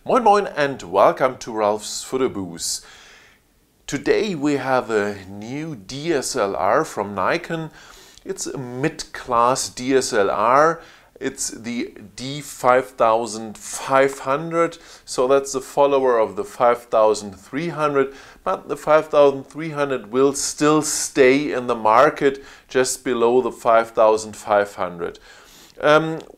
Moin Moin and welcome to Ralfs Foto-Bude. Today we have a new DSLR from Nikon. It's a mid-class DSLR. It's the D5500, so that's the follower of the 5300, but the 5300 will still stay in the market just below the 5500.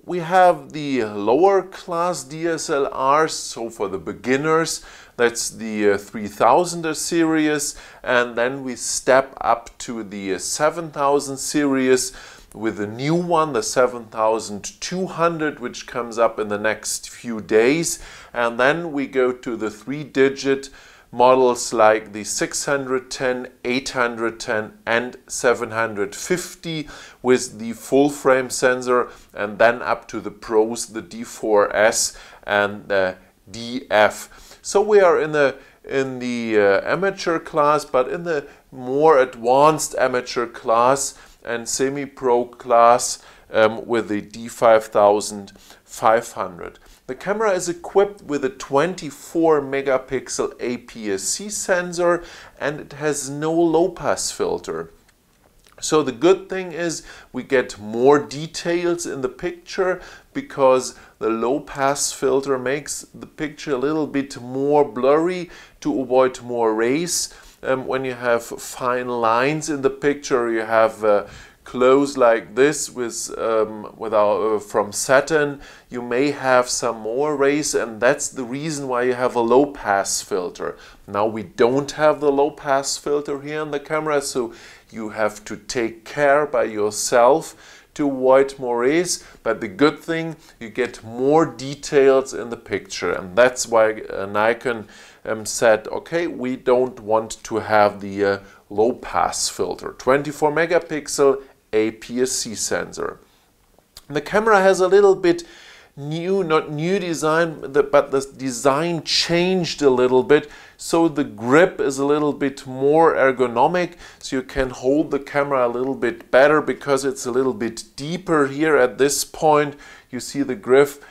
We have the lower class DSLRs, so for the beginners, that's the 3000 series, and then we step up to the 7000 series with a new one, the 7200, which comes up in the next few days, and then we go to the 3-digit models like the 610, 810 and 750 with the full frame sensor, and then up to the pros, the D4S and the DF. So we are in the amateur class, but in the more advanced amateur class and semi-pro class with the D5500. The camera is equipped with a 24 megapixel APS-C sensor, and it has no low-pass filter. So the good thing is we get more details in the picture because the low-pass filter makes the picture a little bit more blurry to avoid more rays. When you have fine lines in the picture, you have clothes like this with from satin, you may have some more rays, and that's the reason why you have a low pass filter. Now we don't have the low pass filter here on the camera, so you have to take care by yourself to avoid more rays, but the good thing, you get more details in the picture, and that's why Nikon said, okay, we don't want to have the low pass filter. 24 megapixel APS-C sensor. The camera has a little bit new, not new design, but the design changed a little bit, so the grip is a little bit more ergonomic, so you can hold the camera a little bit better because it's a little bit deeper here at this point. You see the grip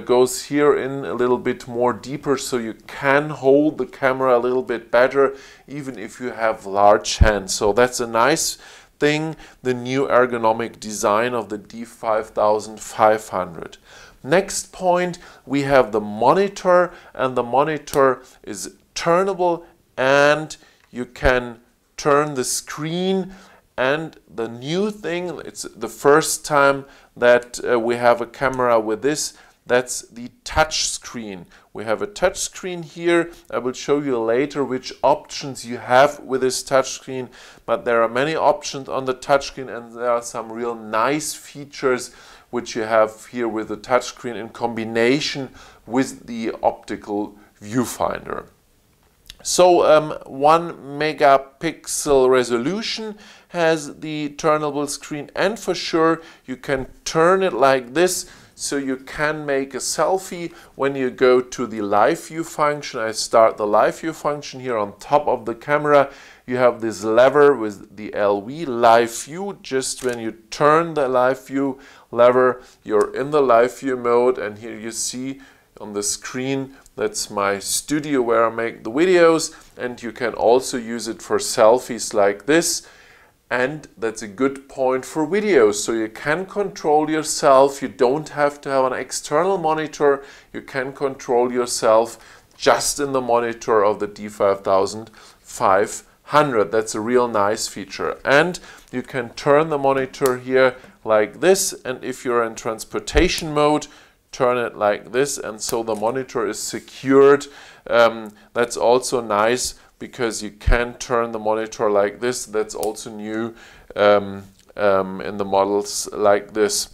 goes here in a little bit more deeper, so you can hold the camera a little bit better even if you have large hands. So that's a nice thing, the new ergonomic design of the D5500. Next point, we have the monitor, and the monitor is turnable and you can turn the screen. And the new thing, it's the first time that we have a camera with this, that's the touch screen. We have a touch screen here. I will show you later which options you have with this touch screen, but there are many options on the touch screen, and there are some real nice features which you have here with the touch screen in combination with the optical viewfinder. So 1 megapixel resolution has the turnable screen, and for sure you can turn it like this, so you can make a selfie when you go to the live view function. I start the live view function here on top of the camera. You have this lever with the LV live view. Just when you turn the live view lever, you're in the live view mode, and here you see on the screen, that's my studio where I make the videos, and you can also use it for selfies like this. And that's a good point for videos, so you can control yourself. You don't have to have an external monitor. You can control yourself just in the monitor of the D5500. That's a real nice feature. And you can turn the monitor here like this, and if you're in transportation mode, turn it like this, and so the monitor is secured. That's also nice, because you can turn the monitor like this. That's also new in the models like this.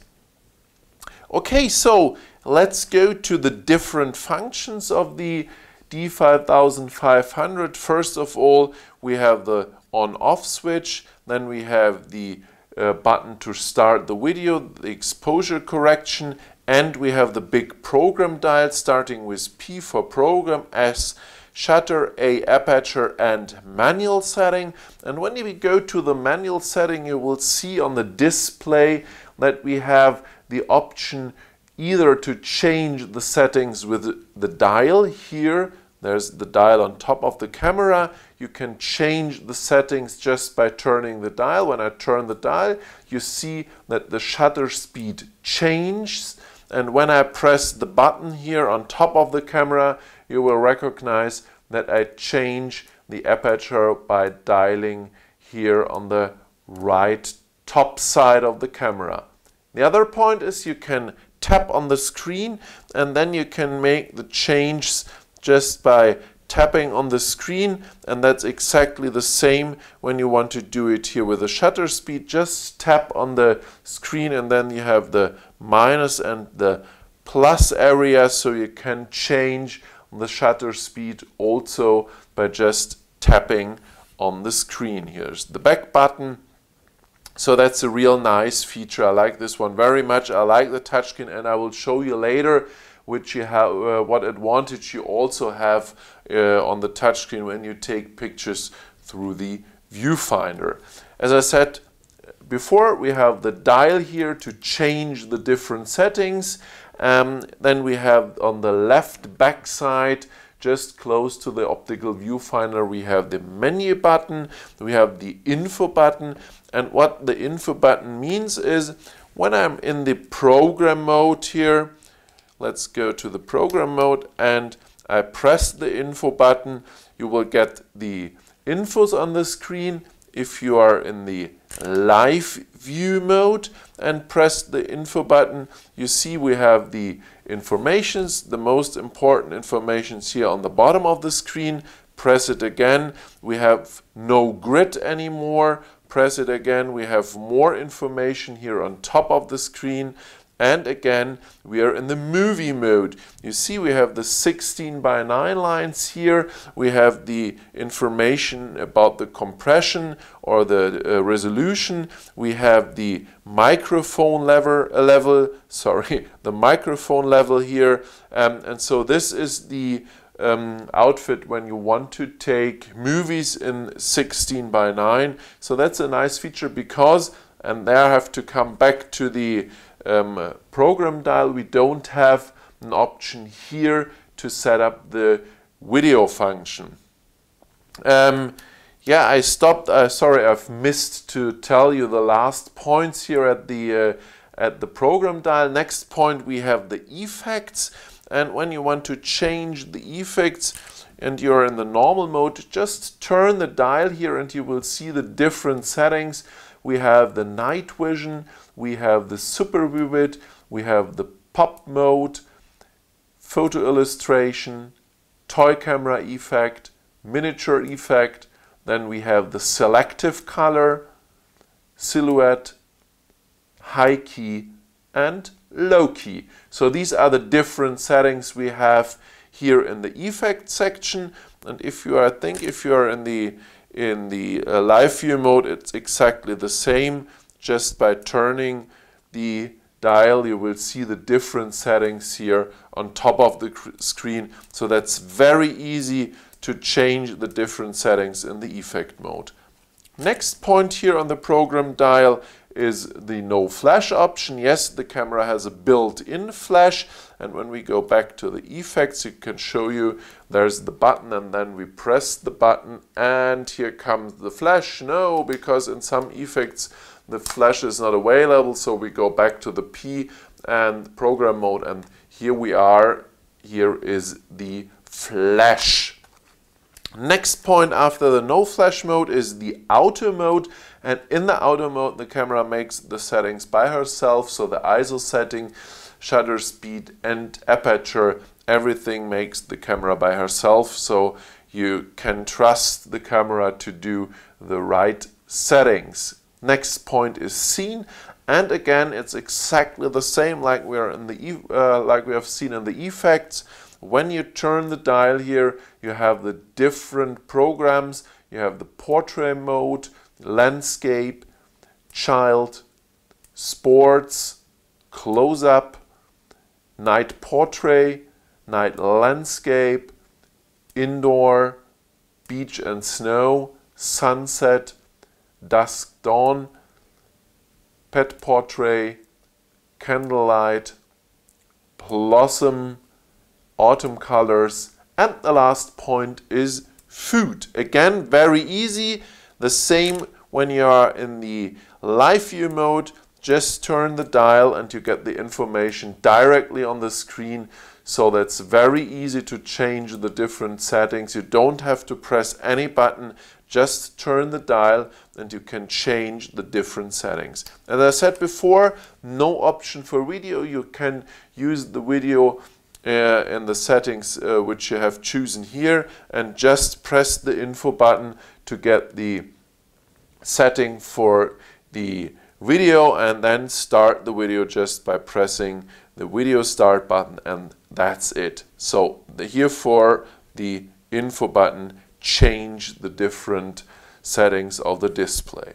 Okay, so let's go to the different functions of the D5500. First of all, we have the on-off switch, then we have the button to start the video, the exposure correction, and we have the big program dial, starting with P for program, S shutter, A aperture, and manual setting. And when we go to the manual setting, you will see on the display that we have the option either to change the settings with the dial here. There's the dial on top of the camera. You can change the settings just by turning the dial. When I turn the dial, you see that the shutter speed changes. And when I press the button here on top of the camera, you will recognize that I change the aperture by dialing here on the right top side of the camera. The other point is you can tap on the screen and then you can make the changes just by tapping on the screen, and that's exactly the same when you want to do it here with the shutter speed. Just tap on the screen and then you have the minus and the plus area, so you can change the shutter speed also by just tapping on the screen. Here's the back button. So that's a real nice feature. I like this one very much. I like the touchscreen, and I will show you later which you have, what advantage you also have on the touchscreen when you take pictures through the viewfinder. As I said before, we have the dial here to change the different settings. Then we have on the left back side, just close to the optical viewfinder, we have the menu button, we have the info button. And what the info button means is when I'm in the program mode here, let's go to the program mode and I press the info button, you will get the infos on the screen. If you are in the live view mode and press the info button, you see we have the informations, the most important informations here on the bottom of the screen. Press it again, we have no grid anymore. Press it again, we have more information here on top of the screen. And again, we are in the movie mode. You see we have the 16:9 lines here. We have the information about the compression or the resolution. We have the microphone the microphone level here. And so this is the outfit when you want to take movies in 16:9. So that's a nice feature because, and there I have to come back to the program dial, we don't have an option here to set up the video function. Yeah, I stopped. Sorry, I've missed to tell you the last points here at the program dial. Next point, we have the effects, and when you want to change the effects and you're in the normal mode, just turn the dial here and you will see the different settings. We have the night vision, we have the super vivid, we have the pop mode, photo illustration, toy camera effect, miniature effect, then we have the selective color, silhouette, high key and low key. So these are the different settings we have here in the effect section. And if you are, I think if you are in the live view mode, it's exactly the same. Just by turning the dial, you will see the different settings here on top of the screen. So that's very easy to change the different settings in the effect mode. Next point here on the program dial is the no flash option. Yes, the camera has a built-in flash, and when we go back to the effects, you can show you there's the button, and then we press the button and here comes the flash. No, because in some effects the flash is not available, so we go back to the P and program mode, and here we are. Here is the flash. Next point after the no flash mode is the auto mode, and in the auto mode the camera makes the settings by herself. So the ISO setting, shutter speed and aperture, everything makes the camera by herself, so you can trust the camera to do the right settings. Next point is scene, and again it's exactly the same like we are in the like we have seen in the effects. When you turn the dial here, you have the different programs. You have the portrait mode, landscape, child, sports, close-up, night portrait, night landscape, indoor, beach and snow, sunset, dusk dawn, pet portrait, candlelight, blossom, autumn colors, and the last point is food. Again, very easy. The same when you are in the live view mode. Just turn the dial and you get the information directly on the screen. So that's very easy to change the different settings. You don't have to press any button. Just turn the dial and you can change the different settings. As I said before, no option for video. You can use the video in the settings which you have chosen here, and just press the info button to get the setting for the video, and then start the video just by pressing the video start button, and that's it. So here for the info button, change the different settings of the display.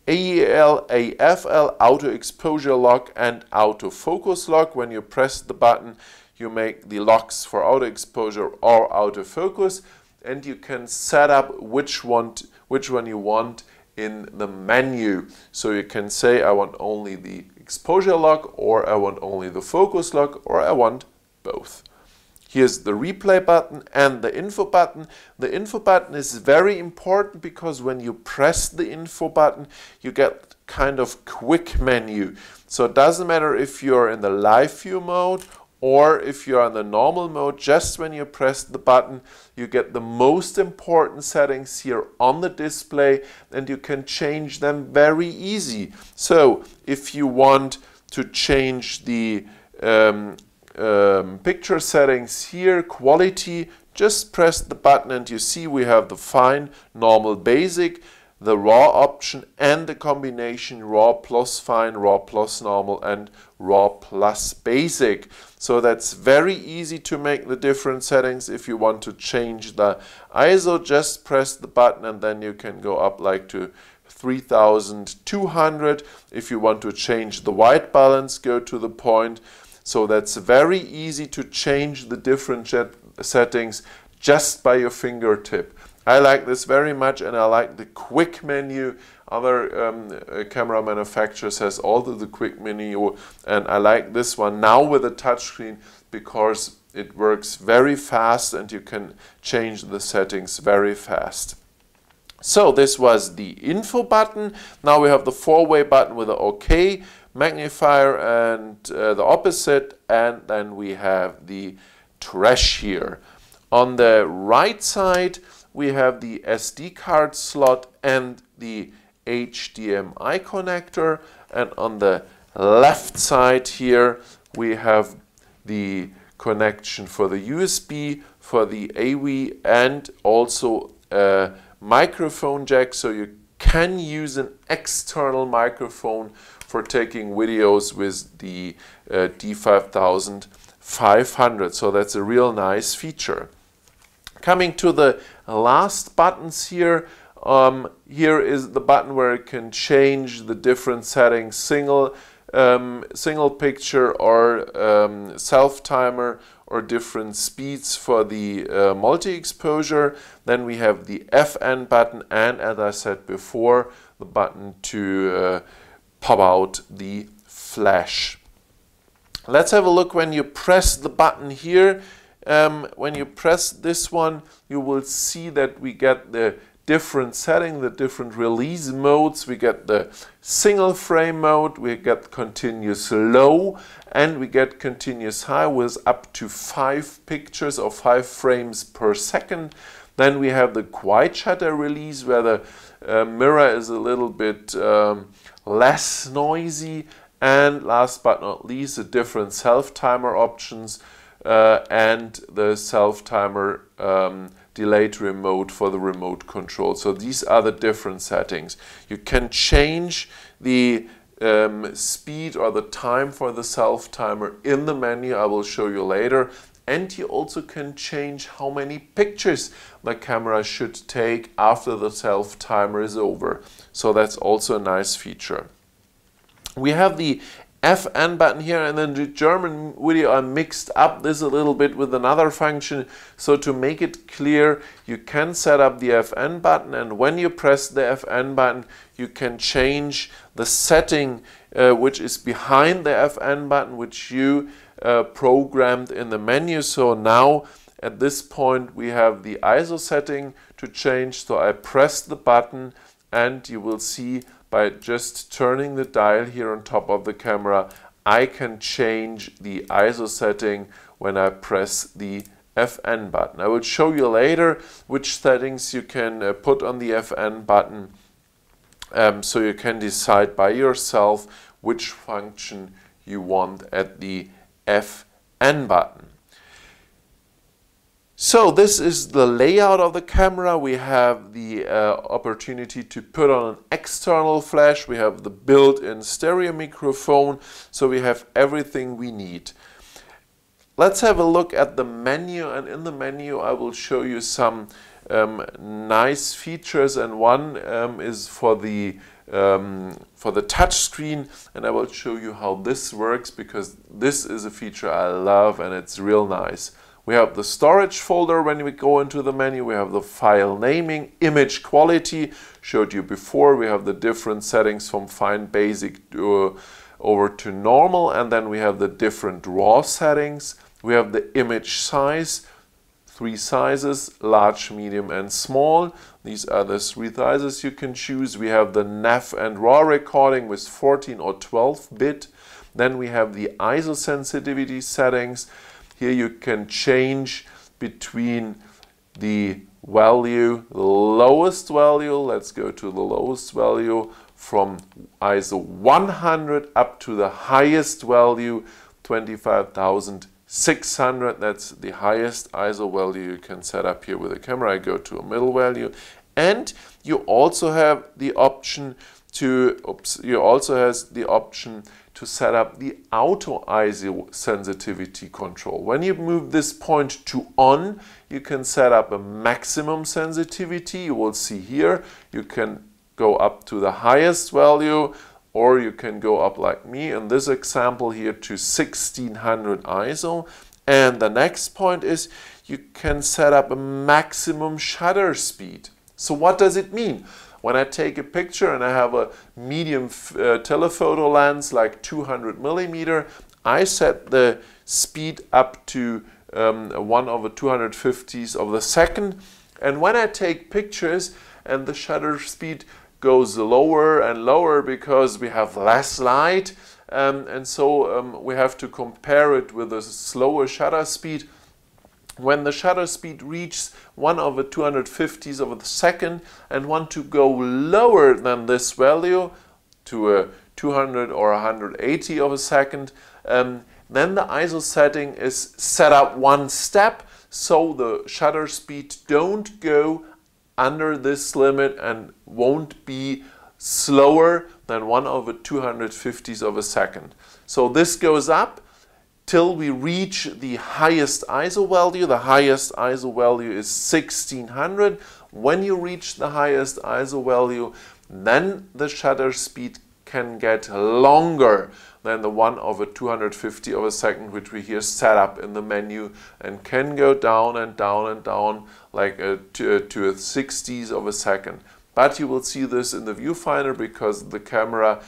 AEL, AFL, auto exposure lock and auto focus lock. When you press the button, you make the locks for auto exposure or auto focus, and you can set up which one you want in the menu. So you can say I want only the exposure lock, or I want only the focus lock, or I want both. Here's the replay button and the info button. The info button is very important because when you press the info button, you get kind of quick menu. So it doesn't matter if you're in the live view mode or if you're in the normal mode. Just when you press the button, you get the most important settings here on the display, and you can change them very easy. So if you want to change the picture settings here, quality, just press the button and you see we have the fine, normal, basic, the raw option, and the combination raw plus fine, raw plus normal, and raw plus basic. So that's very easy to make the different settings. If you want to change the ISO, just press the button and then you can go up like to 3200. If you want to change the white balance, go to the point. So that's very easy to change the different settings just by your fingertip. I like this very much, and I like the quick menu. Other camera manufacturers has also the quick menu, and I like this one now with a touchscreen because it works very fast and you can change the settings very fast. So this was the info button. Now we have the four-way button with the OK, magnifier and the opposite, and then we have the trash here. On the right side we have the SD card slot and the HDMI connector, and on the left side here we have the connection for the USB, for the AV, and also a microphone jack, so you can use an external microphone for taking videos with the D5500. So that's a real nice feature. Coming to the last buttons here, here is the button where you can change the different settings, single picture or self-timer, or different speeds for the multi-exposure. Then we have the FN button, and as I said before, the button to pop out the flash. Let's have a look when you press the button here. When you press this one, you will see that we get the different setting, the different release modes. We get the single frame mode, we get continuous low, and we get continuous high with up to 5 pictures or 5 frames per second. Then we have the quiet shutter release, where the mirror is a little bit less noisy. And last but not least, the different self-timer options and the self-timer delayed remote for the remote control. So these are the different settings. You can change the speed or the time for the self-timer in the menu. I will show you later. And you also can change how many pictures the camera should take after the self-timer is over. So that's also a nice feature. We have the FN button here, and in the German video I mixed up this a little bit with another function. So to make it clear, you can set up the FN button, and when you press the FN button, you can change the setting which is behind the FN button, which you programmed in the menu. So now at this point we have the ISO setting to change. So I press the button and you will see by just turning the dial here on top of the camera, I can change the ISO setting when I press the FN button. I will show you later which settings you can put on the FN button, so you can decide by yourself which function you want at the FN button. So this is the layout of the camera. We have the opportunity to put on an external flash. We have the built-in stereo microphone. So we have everything we need. Let's have a look at the menu, and in the menu I will show you some nice features, and one is for the touch screen, and I will show you how this works because this is a feature I love and it's real nice. We have the storage folder when we go into the menu. We have the file naming, image quality, showed you before. We have the different settings from fine, basic over to normal, and then we have the different RAW settings. We have the image size, 3 sizes, large, medium and small. These are the 3 sizes you can choose. We have the NAV and RAW recording with 14 or 12 bit. Then we have the ISO sensitivity settings. Here you can change between the value, the lowest value, let's go to the lowest value, from ISO 100 up to the highest value, 25,600. That's the highest ISO value you can set up here with the camera. I go to a middle value. And you also have the option to, set up the auto ISO sensitivity control. When you move this point to on, you can set up a maximum sensitivity. You will see here, you can go up to the highest value, or you can go up like me in this example here to 1600 ISO. And the next point is you can set up a maximum shutter speed. So what does it mean? When I take a picture and I have a medium telephoto lens like 200 millimeter, I set the speed up to 1/250th of a second. And when I take pictures and the shutter speed goes lower and lower because we have less light, and so we have to compare it with a slower shutter speed. When the shutter speed reaches 1/250th of a second and want to go lower than this value to a 200 or 180 of a second, then the ISO setting is set up one step, so the shutter speed don't go under this limit and won't be slower than 1/250th of a second. So this goes up till we reach the highest ISO value. The highest ISO value is 1600. When you reach the highest ISO value, then the shutter speed can get longer than the 1/250 of a second, which we here set up in the menu, and can go down and down and down like to a 60th of a second. But you will see this in the viewfinder because the camera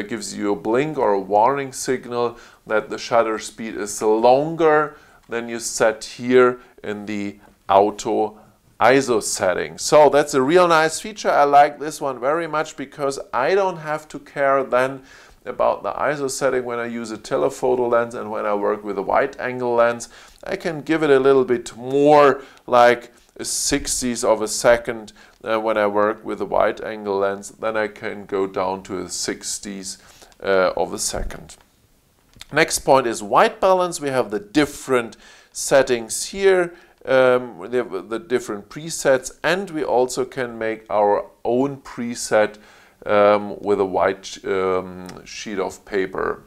gives you a blink or a warning signal that the shutter speed is longer than you set here in the auto ISO setting. So that's a real nice feature. I like this one very much because I don't have to care then about the ISO setting when I use a telephoto lens, and when I work with a wide angle lens, I can give it a little bit more, like a 60th of a second. When I work with a wide angle lens, then I can go down to a 60th of a second. Next point is white balance. We have the different settings here, the different presets, and we also can make our own preset with a white sheet of paper.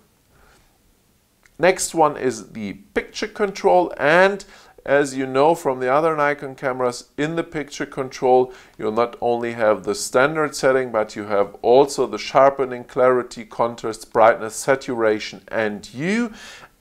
Next one is the picture control, and as you know from the other Nikon cameras, in the picture control you'll not only have the standard setting, but you have also the sharpening, clarity, contrast, brightness, saturation and hue.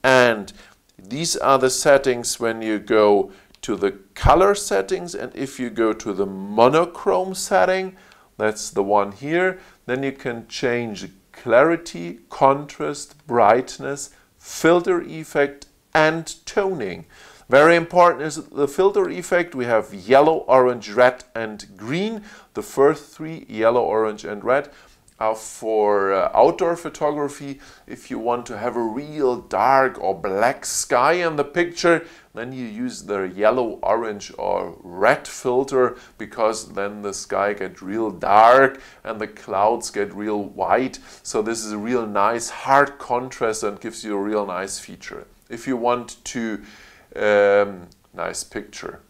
And these are the settings when you go to the color settings, and if you go to the monochrome setting, that's the one here, then you can change clarity, contrast, brightness, filter effect, and toning. Very important is the filter effect. We have yellow, orange, red, and green. The first three, yellow, orange, and red, are for outdoor photography. If you want to have a real dark or black sky in the picture, then you use the yellow, orange, or red filter, because then the sky gets real dark and the clouds get real white. So this is a real nice hard contrast and gives you a real nice feature. If you want to nice picture.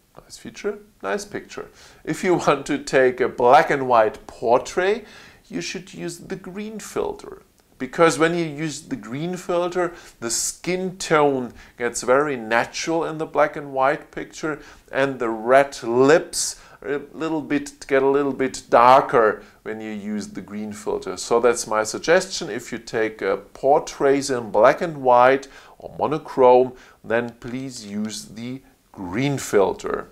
If you want to take a black and white portrait, you should use the green filter. Because when you use the green filter, the skin tone gets very natural in the black and white picture, and the red lips get a little bit darker when you use the green filter. So that's my suggestion. If you take portraits in black and white or monochrome, then please use the green filter.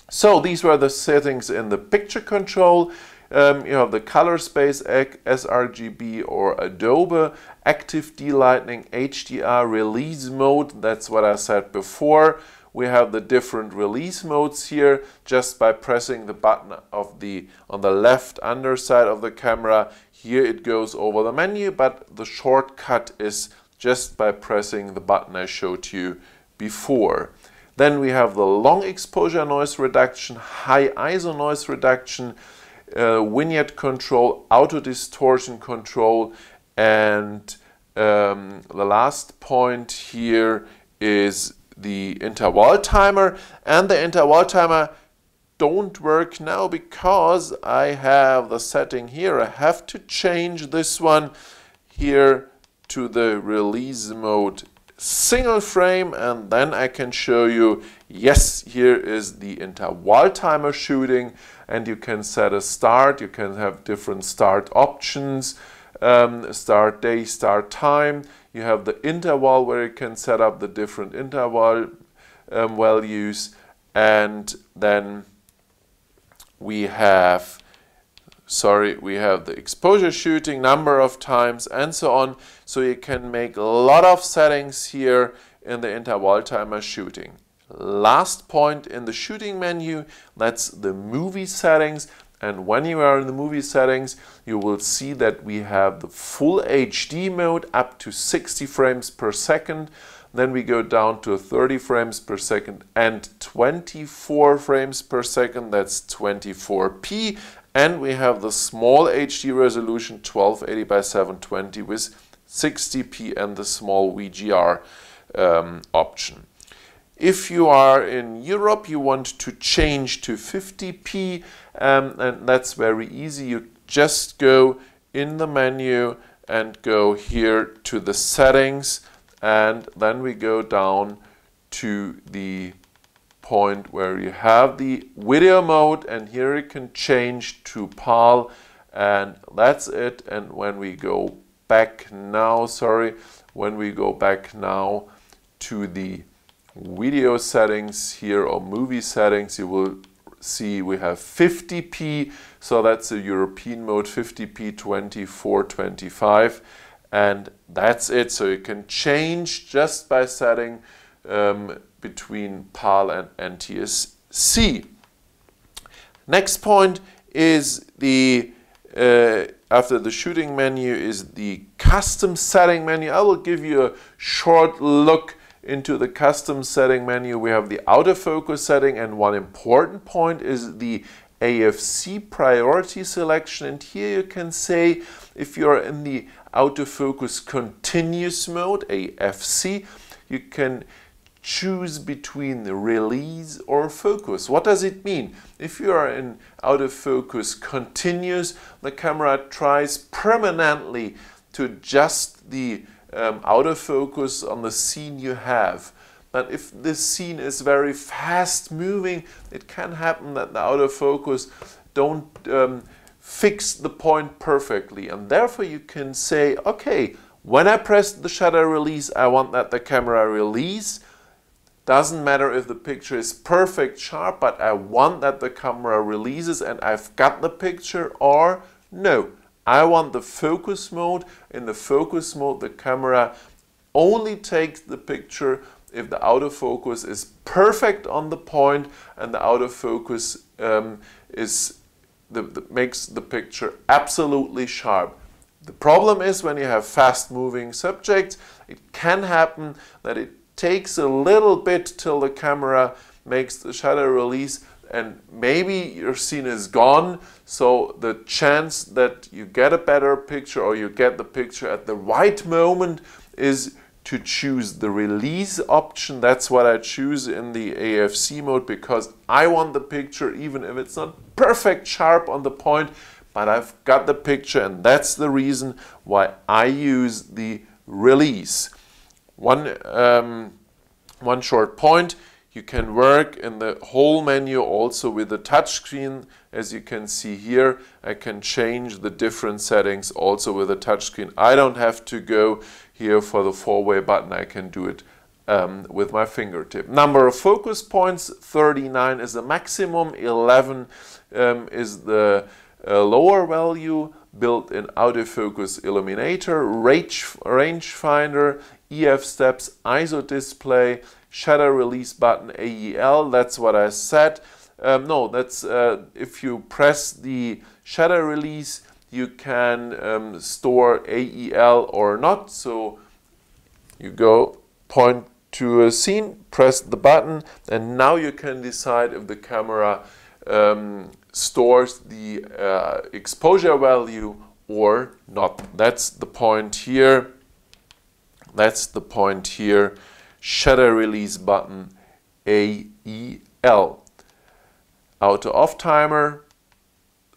So these were the settings in the picture control. You have the color space, sRGB or Adobe, active delighting, HDR, release mode. That's what I said before. We have the different release modes here just by pressing the button on the left underside of the camera. Here it goes over the menu, but the shortcut is just by pressing the button I showed you before. Then we have the long exposure noise reduction, high ISO noise reduction, vignette control, auto distortion control, and the last point here is the interval timer. And the interval timer don't work now because I have the setting here. I have to change this one here to the release mode single frame, and then I can show you, yes, here is the interval timer shooting, and you can set a start. You can have different start options, start day, start time. You have the interval where you can set up the different interval values, and then we have the exposure shooting, number of times, and so on. So you can make a lot of settings here in the interval timer shooting. Last point in the shooting menu, that's the movie settings. And when you are in the movie settings, you will see that we have the full HD mode up to 60 frames per second. Then we go down to 30 frames per second and 24 frames per second. That's 24p. And we have the small HD resolution 1280 by 720 with 60p and the small VGR option. If you are in Europe, you want to change to 50p, and that's very easy. You just go in the menu and go here to the settings, and then we go down to the point where you have the video mode, and here you can change to PAL, and that's it. And when we go back now, when we go back now to the video settings here, or movie settings, you will see we have 50p, so that's a European mode, 50p, 24, 25, and that's it. So you can change just by setting between PAL and NTSC. Next point is the after the shooting menu is the custom setting menu. I will give you a short look into the custom setting menu. We have the autofocus setting, and one important point is the APS-C priority selection. And here you can say if you're in the autofocus continuous mode, APS-C, you can choose between the release or focus. What does it mean? If you are in autofocus continuous, the camera tries permanently to adjust the autofocus on the scene you have. But if this scene is very fast moving, it can happen that the autofocus don't fix the point perfectly, and therefore you can say, okay, when I press the shutter release, I want that the camera release. Doesn't matter if the picture is perfect sharp, but I want that the camera releases and I've got the picture. Or no, I want the focus mode. In the focus mode, the camera only takes the picture if the autofocus is perfect on the point and the autofocus makes the picture absolutely sharp. The problem is when you have fast-moving subjects, it can happen that it takes a little bit till the camera makes the shutter release and maybe your scene is gone. So the chance that you get a better picture or you get the picture at the right moment is to choose the release option. That's what I choose in the APS-C mode, because I want the picture even if it's not perfect sharp on the point, but I've got the picture, and that's the reason why I use the release. One short point, you can work in the whole menu also with the touchscreen. As you can see here, I can change the different settings also with the touchscreen. I don't have to go here for the four-way button. I can do it with my fingertip. Number of focus points, 39 is the maximum, 11 is the lower value. Built-in autofocus illuminator, rangefinder, EF steps, ISO display, shutter release button, AEL, that's what I said. No, that's if you press the shutter release, you can store AEL or not. So you go, point to a scene, press the button, and now you can decide if the camera stores the exposure value or not. That's the point here. That's the point here. Shutter release button, AEL. Auto off timer,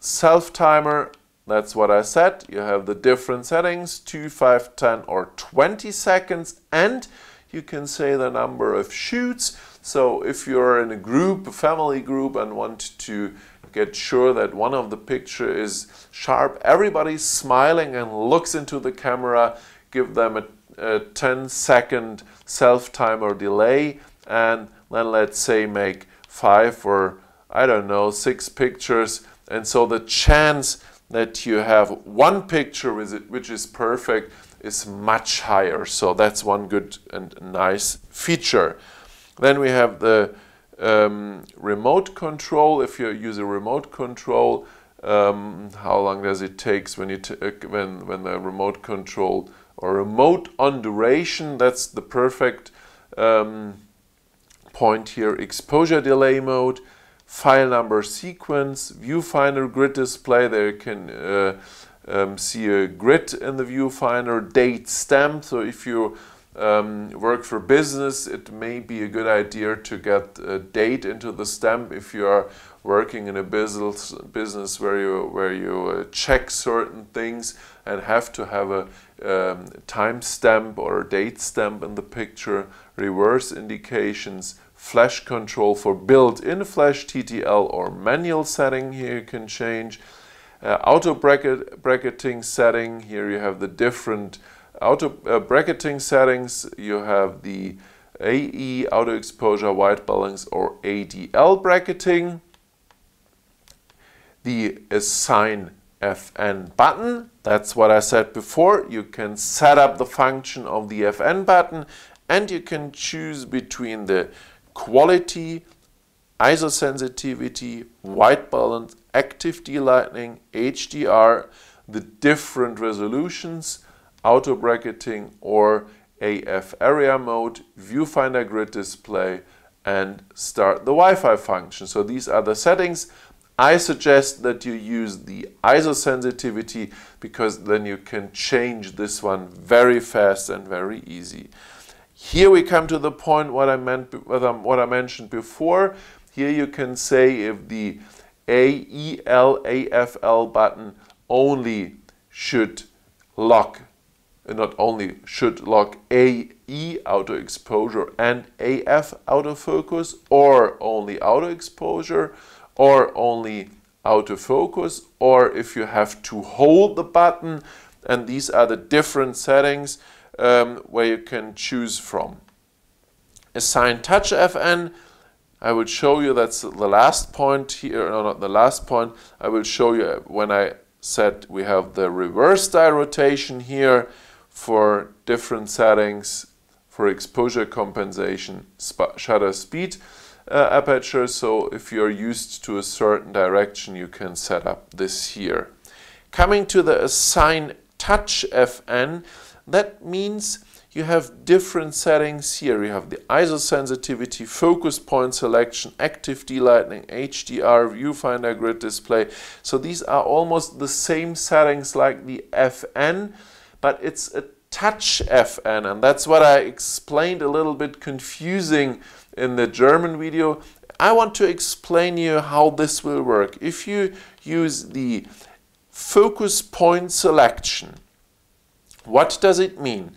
self timer, that's what I said. You have the different settings, 2, 5, 10 or 20 seconds, and you can say the number of shoots. So if you're in a group, a family group, and want to get sure that one of the picture is sharp, everybody's smiling and looks into the camera, give them a 10-second self-timer delay, and then let's say make 5 or I don't know, 6 pictures, and so the chance that you have one picture which is perfect is much higher. So that's one good and nice feature. Then we have the remote control. If you use a remote control, how long does it take when you when the remote control or remote on duration? That's the perfect point here. Exposure delay mode, file number sequence, viewfinder grid display. There you can see a grid in the viewfinder, date stamp. So if you work for business, it may be a good idea to get a date into the stamp if you are working in a business where you check certain things and have to have a time stamp or a date stamp in the picture. Reverse indications, flash control for built-in flash, TTL or manual setting. Here you can change auto bracketing setting. Here you have the different auto bracketing settings. You have the AE, auto exposure, white balance or ADL bracketing. The assign FN button, that's what I said before. You can set up the function of the FN button, and you can choose between the quality, ISO sensitivity, white balance, active delighting, HDR, the different resolutions, auto bracketing or AF area mode, viewfinder grid display, and start the Wi-Fi function. So these are the settings. I suggest that you use the ISO sensitivity, because then you can change this one very fast and very easy. Here we come to the point what I mentioned before. Here you can say if the AEL, AFL button only should lock, not only should lock AE auto exposure and AF autofocus, or only auto exposure, or only autofocus, or if you have to hold the button, and these are the different settings where you can choose from. Assign touch FN, I will show you, that's the last point here, no, not the last point. I will show you when I said we have the reverse style rotation here for different settings for exposure compensation, shutter speed, aperture. So if you're used to a certain direction, you can set up this here. Coming to the Assign Touch FN, that means you have different settings here. You have the ISO sensitivity, focus point selection, active delighting, HDR, viewfinder grid display. So these are almost the same settings like the FN, but it's a touch FN, and that's what I explained a little bit confusing in the German video. I want to explain you how this will work. If you use the focus point selection, what does it mean?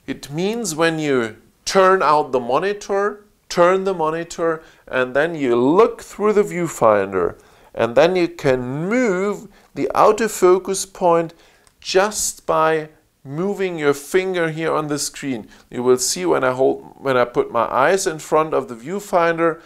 It means when you turn out the monitor, turn the monitor, and then you look through the viewfinder, and then you can move the autofocus point just by moving your finger here on the screen. You will see when I put my eyes in front of the viewfinder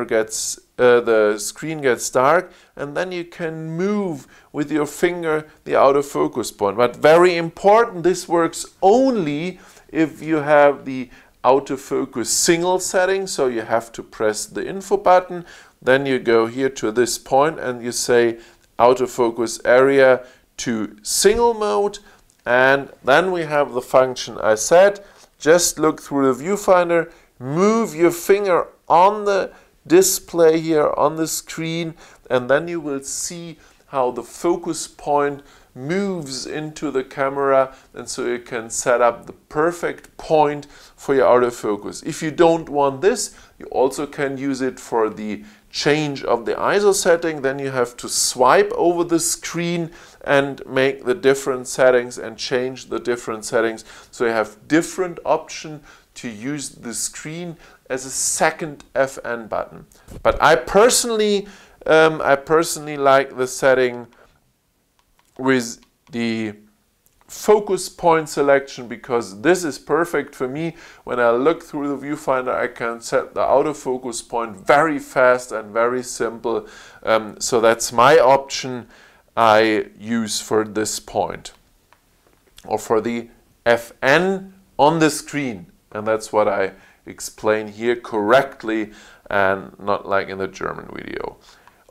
gets the screen gets dark, and then you can move with your finger the autofocus point. But very important, this works only if you have the autofocus single setting, so you have to press the info button, then you go here to this point and you say autofocus area to single mode. And then we have the function I said, just look through the viewfinder, move your finger on the display here on the screen, and then you will see how the focus point moves into the camera, and so you can set up the perfect point for your autofocus. If you don't want this, you also can use it for the change of the ISO setting. Then you have to swipe over the screen and make the different settings and change the different settings. So you have different options to use the screen as a second FN button. But I personally like the setting with the focus point selection, because this is perfect for me. When I look through the viewfinder, I can set the autofocus point very fast and very simple. So that's my option I use for this point, or for the FN on the screen. And that's what I explain here correctly, and not like in the German video.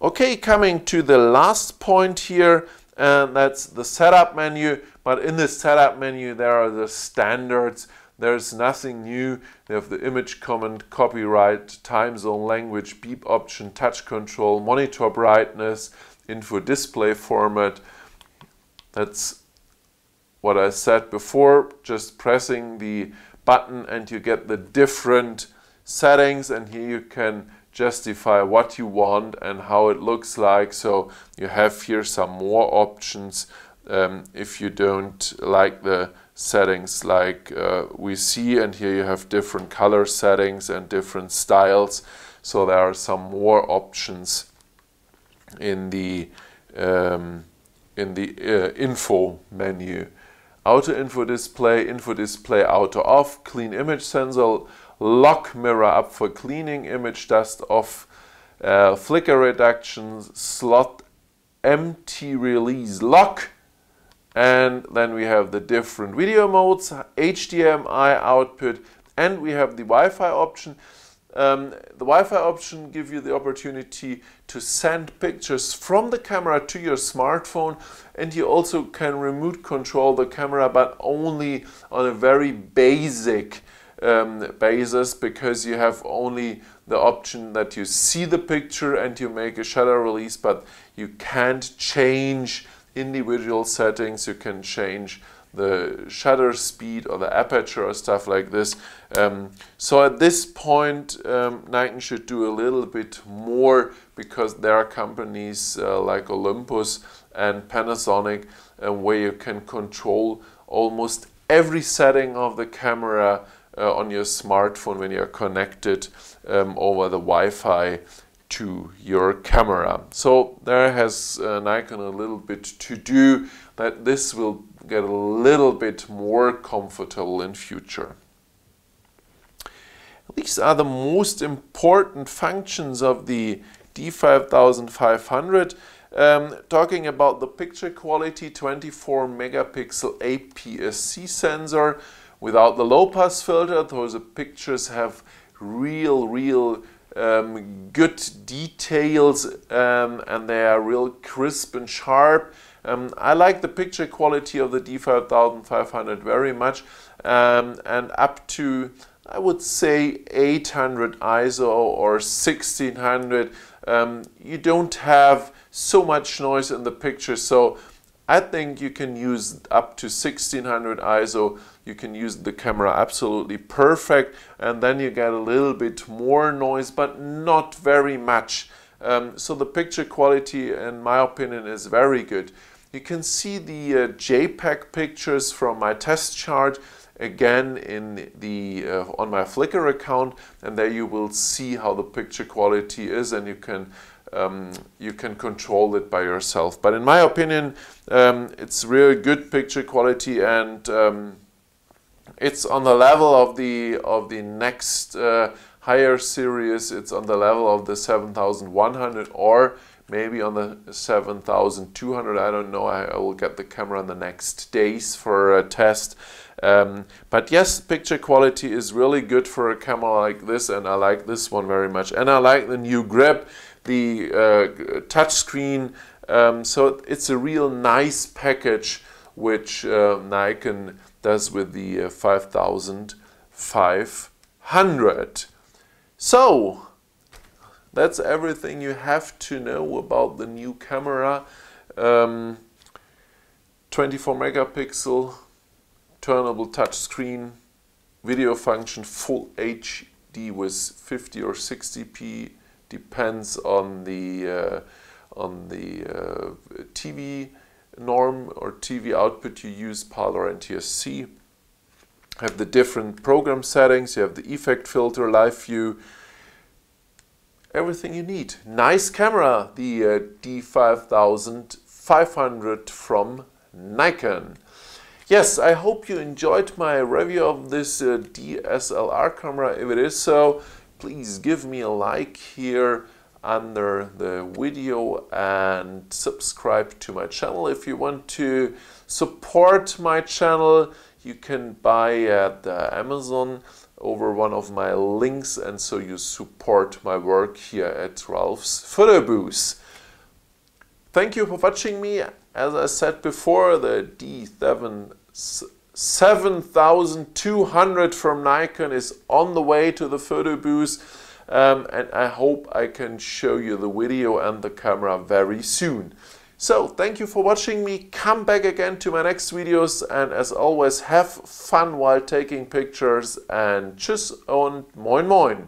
Okay, coming to the last point here, and that's the setup menu. But in the setup menu there are the standards. There's nothing new. They have the image comment, copyright, time zone, language, beep option, touch control, monitor brightness, info display format. That's what I said before, just pressing the button and you get the different settings, and here you can justify what you want and how it looks like. So you have here some more options if you don't like the settings like we see, and here you have different color settings and different styles. So there are some more options in the info menu. Auto info display auto off, clean image sensor, lock mirror up for cleaning, image dust off, flicker reduction, slot empty release lock, and then we have the different video modes, HDMI output, and we have the Wi-Fi option. The Wi-Fi option gives you the opportunity to send pictures from the camera to your smartphone, and you also can remote control the camera, but only on a very basic basis, because you have only the option that you see the picture and you make a shutter release, but you can't change individual settings. You can change the shutter speed or the aperture or stuff like this. So at this point Nikon should do a little bit more, because there are companies like Olympus and Panasonic where you can control almost every setting of the camera on your smartphone when you're connected over the Wi-Fi to your camera. So there has Nikon a little bit to do, that this will get a little bit more comfortable in future. These are the most important functions of the D5500. Talking about the picture quality, 24 megapixel APS-C sensor without the low pass filter. Those pictures have real good details, and they are real crisp and sharp. I like the picture quality of the D5500 very much, and up to, I would say, 800 ISO or 1600, you don't have so much noise in the picture. So I think you can use up to 1600 ISO. You can use the camera absolutely perfect, and then you get a little bit more noise, but not very much. So the picture quality, in my opinion, is very good. You can see the JPEG pictures from my test chart again in the on my Flickr account, and there you will see how the picture quality is, and you can control it by yourself. But in my opinion, it's really good picture quality, and it's on the level of the next higher series. It's on the level of the 7100 or maybe on the 7200. I don't know. I will get the camera in the next days for a test. But yes, picture quality is really good for a camera like this, and I like this one very much. And I like the new grip, the touchscreen. So it's a real nice package which Nikon does with the 5500. So that's everything you have to know about the new camera. 24 megapixel, turnable touchscreen, video function full HD with 50 or 60p, depends on the TV norm or TV output you use, PAL or NTSC. Have the different program settings. You have the effect filter, live view, everything you need. Nice camera, the D5500 from Nikon. Yes, I hope you enjoyed my review of this DSLR camera. If it is so, please give me a like here under the video and subscribe to my channel. If you want to support my channel, you can buy at Amazon over one of my links, and so you support my work here at Ralfs Foto-Bude. Thank you for watching me. As I said before, the D7200 from Nikon is on the way to the Foto-Bude, and I hope I can show you the video and the camera very soon. So thank you for watching me. Come back again to my next videos, and as always, have fun while taking pictures, and tschüss und moin moin.